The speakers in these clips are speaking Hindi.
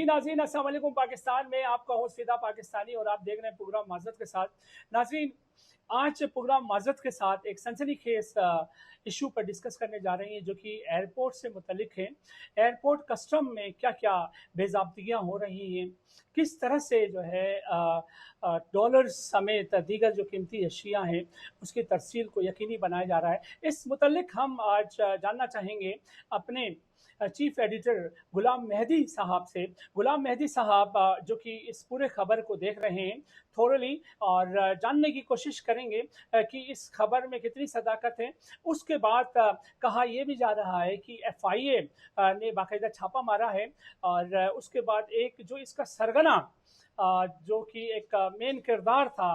नाज़रीन, अस्सलाम वालेकुम। पाकिस्तान में आपका होस्ट फिदा पाकिस्तानी और आप देख रहे हैं प्रोग्राम माज़रत के साथ। नाज़रीन, आज प्रोग्राम माज़रत के साथ एक सनसनीखेज इशू पर डिस्कस करने जा रहे हैं जो कि एयरपोर्ट से मुतल्लिक है। एयरपोर्ट कस्टम में क्या क्या बेज़ाब्तियाँ हो रही हैं, किस तरह से जो है डॉलर्स समेत दीगर जो कीमती अशिया हैं उसकी तरसील को यकीनी बनाया जा रहा है। इस मुतल्लिक हम आज जानना चाहेंगे अपने चीफ एडिटर गुलाम मेहदी साहब से। गुलाम मेहदी साहब जो कि इस पूरे खबर को देख रहे हैं थोरली और जानने की कोशिश करेंगे कि इस खबर में कितनी सदाकत है। उसके बाद कहा यह भी जा रहा है कि FIA ने बाकायदा छापा मारा है और उसके बाद एक जो इसका सरगना जो कि एक मेन किरदार था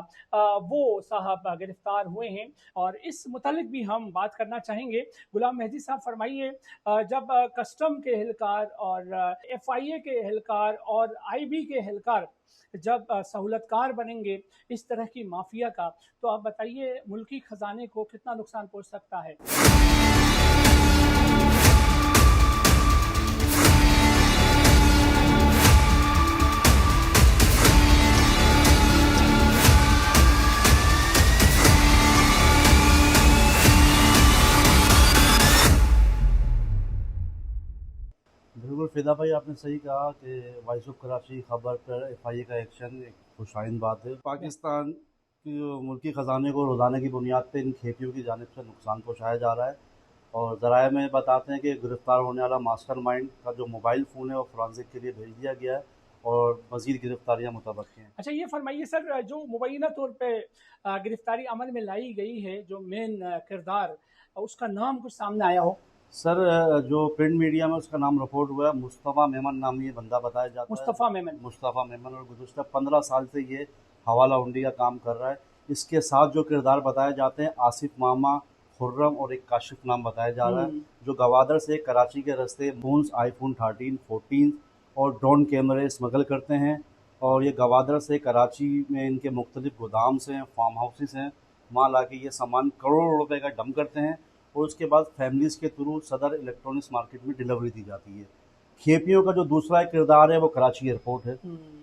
वो साहब गिरफ्तार हुए हैं और इस मुतालिक भी हम बात करना चाहेंगे। गुलाम मेहदी साहब फरमाइए, जब कस्टम के एहलकार और FIA के एहलकार और IB के एहलकार जब सहूलतकार बनेंगे इस तरह की माफिया का, तो आप बताइए मुल्की खजाने को कितना नुकसान पहुंच सकता है। बिल्कुल फिदा भाई, आपने सही कहा कि वॉइस ऑफ कराची खबर पर FIA का एक्शन एक खुशाइन बात है। पाकिस्तान की मुल्की ख़जाने को रोज़ाना की बुनियाद पर इन खेपियों की जानिब से नुकसान पहुँचाया जा रहा है और ज़राए में बताते हैं कि गिरफ़्तार होने वाला मास्टरमाइंड का जो मोबाइल फ़ोन है वो फोरेंसिक के लिए भेज दिया गया है और मज़ीद गिरफ़्तारियाँ मुतवक्किल हैं। अच्छा, ये फरमाइए सर, जो मुबैना तौर पे गिरफ्तारी अमल में लाई गई है, जो मेन किरदार उसका नाम कुछ सामने आया हो? सर, जो प्रिंट मीडिया में उसका नाम रिपोर्ट हुआ है, मुस्तफ़ा मेमन नामी ये बंदा बताया जाता है। मुस्तफ़ा मेमन और गुज़श्ता 15 साल से ये हवाला हुंडी का काम कर रहा है। इसके साथ जो किरदार बताए जाते हैं, आसिफ मामा, खुर्रम और एक काशिफ नाम बताया जा रहा है, जो गवादर से कराची के रास्ते फोन्स iPhone 13, 14 और ड्रोन कैमरे स्मगल करते हैं और ये गवादर से कराची में इनके मुख्तलिफ गोदाम्स हैं, फार्म हाउसेस हैं, वहाँ ला के ये सामान करोड़ों रुपए का डंप करते हैं और उसके बाद फैमिलीज़ के थ्रू सदर इलेक्ट्रॉनिक्स मार्केट में डिलीवरी दी जाती है। खेपियों का जो दूसरा किरदार है वो कराची एयरपोर्ट है।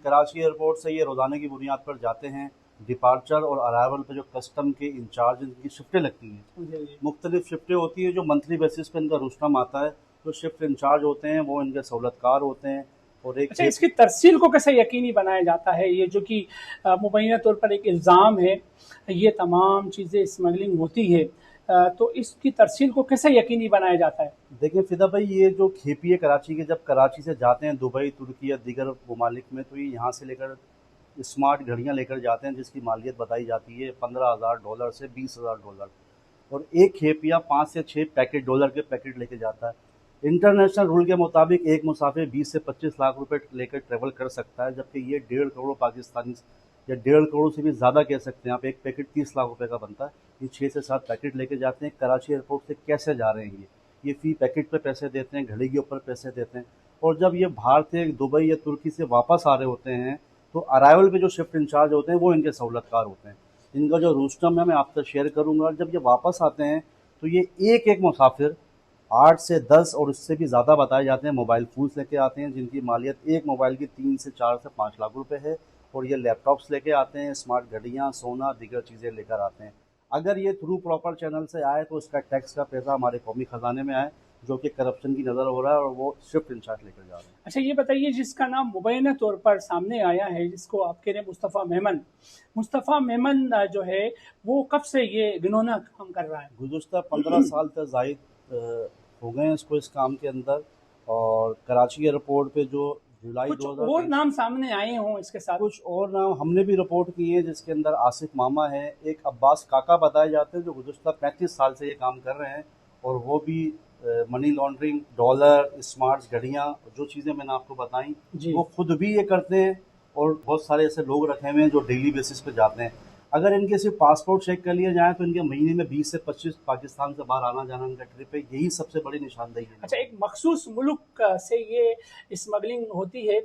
कराची एयरपोर्ट से ये रोज़ाना की बुनियाद पर जाते हैं। डिपार्चर और अराइवल पर जो कस्टम के इंचार्ज इनकी शिफ्टें लगती हैं, मुख्तलिफ शिफ्टें होती हैं, जो मंथली बेसिस पर इनका रुस्टम आता है। तो शिफ्ट इंचार्ज होते हैं वो इनके सहूलतकार होते हैं। और एक अच्छा, इसकी तरसील को कैसे यकीनी बनाया जाता है? ये जो कि मुबैना तौर पर एक इल्ज़ाम है, ये तमाम चीज़ें स्मगलिंग होती है, तो इसकी तरसील को कैसे यकीनी बनाया जाता है? देखिए फिदा भाई, ये जो खेपिए कराची के जब कराची से जाते हैं दुबई, तुर्की या दीगर ममालिक में, तो ये यहाँ से लेकर स्मार्ट घड़ियाँ लेकर जाते हैं जिसकी मालियत बताई जाती है $15,000 से $20,000 और एक खेपिया 5 से 6 पैकेट डॉलर के पैकेट लेके जाता है। इंटरनेशनल रूल के मुताबिक एक मुसाफिर 20 से 25 लाख रुपए लेकर ट्रेवल कर सकता है, जबकि ये 1.5 करोड़ पाकिस्तानी या 1.5 करोड़ से भी ज़्यादा कह सकते हैं आप। एक पैकेट 30 लाख रुपए का बनता है। ये 6 से 7 पैकेट लेके जाते हैं। कराची एयरपोर्ट से कैसे जा रहे हैं ये फ़ी पैकेट पे पैसे देते हैं, घड़ी के ऊपर पैसे देते हैं और जब ये बाहर से दुबई या तुर्की से वापस आ रहे होते हैं तो अराइवल पे जो शिफ्ट इंचार्ज होते हैं वो इनके सहूलतकार होते हैं। इनका जो रूस्टम है मैं आपसे शेयर करूँगा। जब ये वापस आते हैं तो ये एक एक मुसाफिर 8 से 10 और इससे भी ज़्यादा बताए जाते हैं मोबाइल फ़ोन्स लेके आते हैं, जिनकी मालियत एक मोबाइल की 3 से 4 से 5 लाख रुपए है और ये लैपटॉप्स लेके आते हैं, स्मार्ट घड़ियाँ, सोना, दीगर चीज़ें लेकर आते हैं। अगर ये थ्रू प्रॉपर चैनल से आए तो इसका टैक्स का पैसा हमारे कौमी ख़जाने में आए, जो कि करप्शन की नज़र हो रहा है और वो शिफ्ट इंचार्ज लेकर जा रहे हैं। अच्छा, ये बताइए, जिसका नाम मुबैना तौर पर सामने आया है, जिसको आप कह रहे हैं मुस्तफ़ा मेमन जो है वो कब से ये घिनौना काम कर रहा है? गुज़श्ता 15 साल तक ज़ायद हो गए हैं इसको इस काम के अंदर और कराची एयरपोर्ट पे जो जुलाई कुछ 2000 और नाम सामने आए हों इसके साथ? कुछ और नाम हमने भी रिपोर्ट किए हैं, जिसके अंदर आसिफ मामा है, एक अब्बास काका बताए जाते हैं जो गुज़श्ता 35 साल से ये काम कर रहे हैं और वो भी मनी लॉन्ड्रिंग, डॉलर, स्मार्ट्स, घड़ियाँ, जो चीज़ें मैंने आपको बताई वो खुद भी ये करते हैं और बहुत सारे ऐसे लोग रखे हुए हैं जो डेली बेसिस पे जाते हैं। अगर इनके सिर्फ पासपोर्ट चेक कर लिए जाए तो इनके महीने में 20 से 25 पाकिस्तान से बाहर आना जाना इनका ट्रिप है। यही सबसे बड़ी निशानदेही है। अच्छा, एक मखसूस मुल्क से ये स्मगलिंग होती है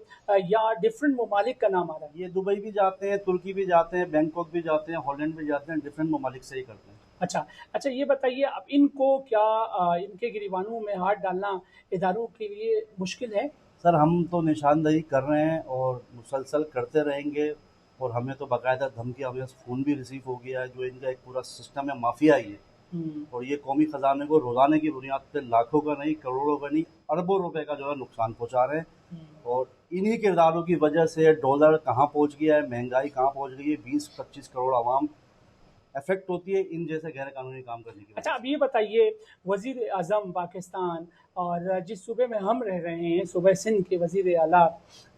या डिफरेंट ममालिक का नाम आ रहा है? ये दुबई भी जाते हैं, तुर्की भी जाते हैं, बैंकॉक भी जाते हैं, हॉलैंड भी जाते हैं, डिफरेंट ममालिक से ही करते हैं। अच्छा, अच्छा ये बताइए अब इनको क्या इनके गिरबानों में हाथ डालना इदारों के लिए मुश्किल है? सर हम तो निशानदेही कर रहे हैं और मुसलसल करते रहेंगे, और हमें तो बाकायदा धमकी, हमें फ़ोन भी रिसीव हो गया है। जो इनका एक पूरा सिस्टम है, माफिया ही है, हुँ, और ये कौमी ख़जाने को रोज़ाने की बुनियाद पे लाखों का नहीं, करोड़ों का नहीं, अरबों रुपए का जो है नुकसान पहुँचा रहे हैं। हुँ। और इन्हीं किरदारों की वजह से डॉलर कहाँ पहुँच गया है, महंगाई कहाँ पहुँच गई है, 20-25 करोड़ आवाम अफेक्ट होती है इन जैसे गैर कानूनी काम करने की अच्छा वजह अब से। ये बताइए वज़ीर आज़म पाकिस्तान और जिस सूबे में हम रह रहे हैं, सूबे सिंध के वज़ीर आला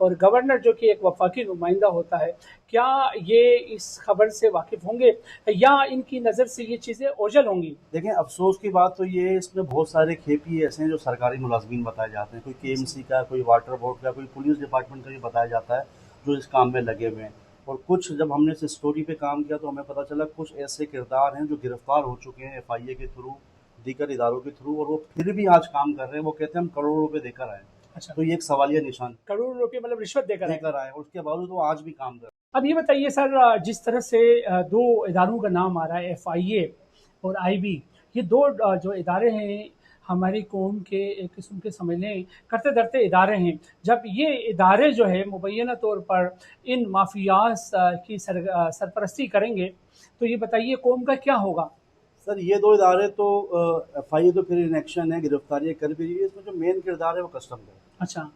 और गवर्नर जो कि एक वफाकी नुमाइंदा होता है, क्या ये इस खबर से वाकिफ़ होंगे या इनकी नज़र से ये चीज़ें ओझल होंगी? देखें, अफ़सोस की बात तो ये है, इसमें बहुत सारे खेपी ऐसे हैं जो सरकारी मुलाज़मीन बताए जाते हैं। कोई अच्छा, केएमसी का, कोई वाटर बोर्ड का, कोई पुलिस डिपार्टमेंट का भी बताया जाता है, जो इस काम में लगे हुए हैं। और कुछ जब हमने इस स्टोरी पे काम किया तो हमें पता चला कुछ ऐसे किरदार हैं जो गिरफ़्तार हो चुके हैं एफआईए के थ्रू, दीगर इदारों के थ्रू, और वो फिर भी आज काम कर रहे हैं। वो कहते हैं हम करोड़ों रुपए देकर आए हैं। अच्छा, तो ये एक सवालिया निशान करोड़ों रुपए मतलब रिश्वत देकर आए। देकर आए, और उसके बावजूद वो आज भी काम कर रहे अब ये बताइए सर जिस तरह से 2 इदारों का नाम आ रहा है एफआईए और आईबी, ये 2 जो इदारे हैं हमारी कौम के एक किस्म के समझ लें करते-धरते इदारे हैं। जब ये इदारे जो है मुबैना तौर पर इन माफियाज़ की सरपरस्ती करेंगे, तो ये बताइए कौम का क्या होगा? हैं। सर ये 2 इदारे तो एफआईए तो फिर इन एक्शन है, गिरफ्तारियाँ कर भी रही है। इसमें जो मेन किरदार है वो कस्टम का है। अच्छा,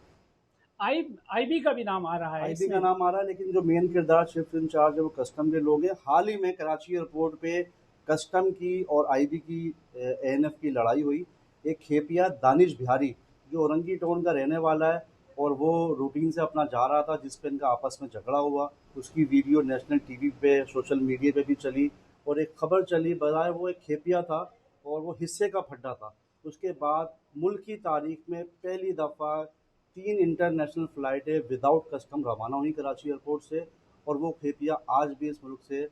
आई आईबी का भी नाम आ रहा है आईबी का इसमें। नाम आ रहा है, लेकिन जो मेन किरदार शिफ्ट इंचार्ज है वो कस्टम के लोग हैं। हाल ही में कराची एयरपोर्ट पे कस्टम की और आईबी की एएनएफ की लड़ाई हुई। एक खेपिया दानिश बिहारी जो औरंगी टोन का रहने वाला है, और वो रूटीन से अपना जा रहा था, जिस पे इनका आपस में झगड़ा हुआ। उसकी वीडियो नेशनल टीवी पे, सोशल मीडिया पे भी चली, और एक खबर चली, बताया वो एक खेपिया था और वो हिस्से का फड्डा था। उसके बाद मुल्क की तारीख में पहली दफ़ा 3 इंटरनेशनल फ़्लाइटें विदाउट कस्टम रवाना हुई कराची एयरपोर्ट से, और वो खेपिया आज भी इस मुल्क से,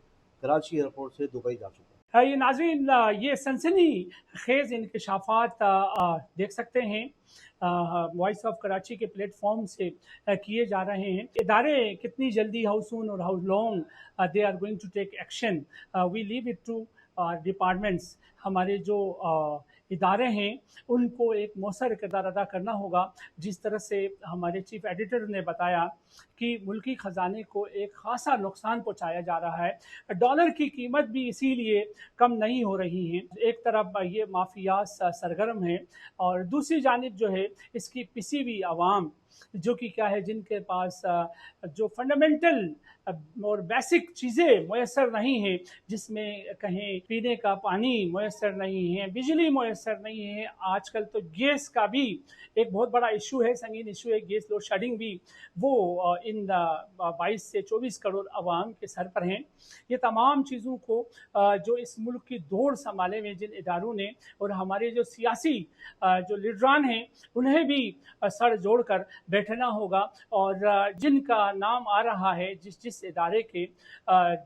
कराची एयरपोर्ट से दुबई जा चुका है। ये नाज़रीन ये सनसनी खेज़ इंकशाफ़ात देख सकते हैं वॉइस ऑफ कराची के प्लेटफॉर्म से किए जा रहे हैं। इदारे कितनी जल्दी हाउ सून और how long they are going to take action, we leave it to departments. हमारे जो इदारे हैं उनको एक मौसर किरदार अदा करना होगा। जिस तरह से हमारे चीफ एडिटर ने बताया कि मुल्की ख़जाने को एक ख़ासा नुकसान पहुँचाया जा रहा है। डॉलर की कीमत भी इसीलिए कम नहीं हो रही हैं। एक तरफ ये माफियाज सरगर्म हैं और दूसरी जानिब जो है इसकी पिसी हुई आवाम जो कि क्या है जिनके पास जो फंडामेंटल और बेसिक चीज़ें मैसर नहीं हैं, जिसमें कहें पीने का पानी मैसर नहीं है, बिजली मैसर नहीं है। आजकल तो गैस का भी एक बहुत बड़ा इशू है, संगीन इशू है, गैस लोड शेडिंग भी वो इन 22 से 24 करोड़ आवाम के सर पर हैं। ये तमाम चीज़ों को जो इस मुल्क की दौड़ संभाले हुए जिन इदारों ने और हमारे जो सियासी जो लीडरान हैं उन्हें भी सर जोड़ कर बैठना होगा और जिनका नाम आ रहा है जिस जिस इदारे के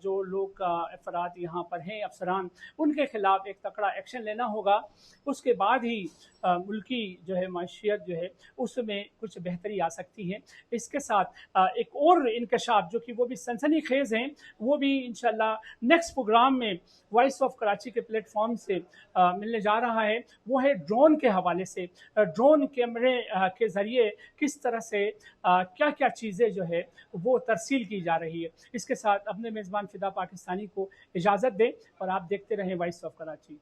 जो लोग अफराद यहाँ पर हैं अफसरान उनके खिलाफ एक तकड़ा एक्शन लेना होगा। उसके बाद ही मुल्की जो है माशियत जो है उसमें कुछ बेहतरी आ सकती है। इसके साथ एक और इंकशाफ जो कि वो भी सनसनी खेज़ हैं वो भी इंशाल्लाह नेक्स्ट प्रोग्राम में वॉइस ऑफ कराची के प्लेटफॉर्म से मिलने जा रहा है। वो है ड्रोन के हवाले से, ड्रोन कैमरे के ज़रिए किस तरह से क्या क्या चीज़ें जो है वो तरसील की जा रही है। इसके साथ अपने मेज़बान फ़िदा पाकिस्तानी को इजाज़त दें और आप देखते रहें वॉइस ऑफ कराची।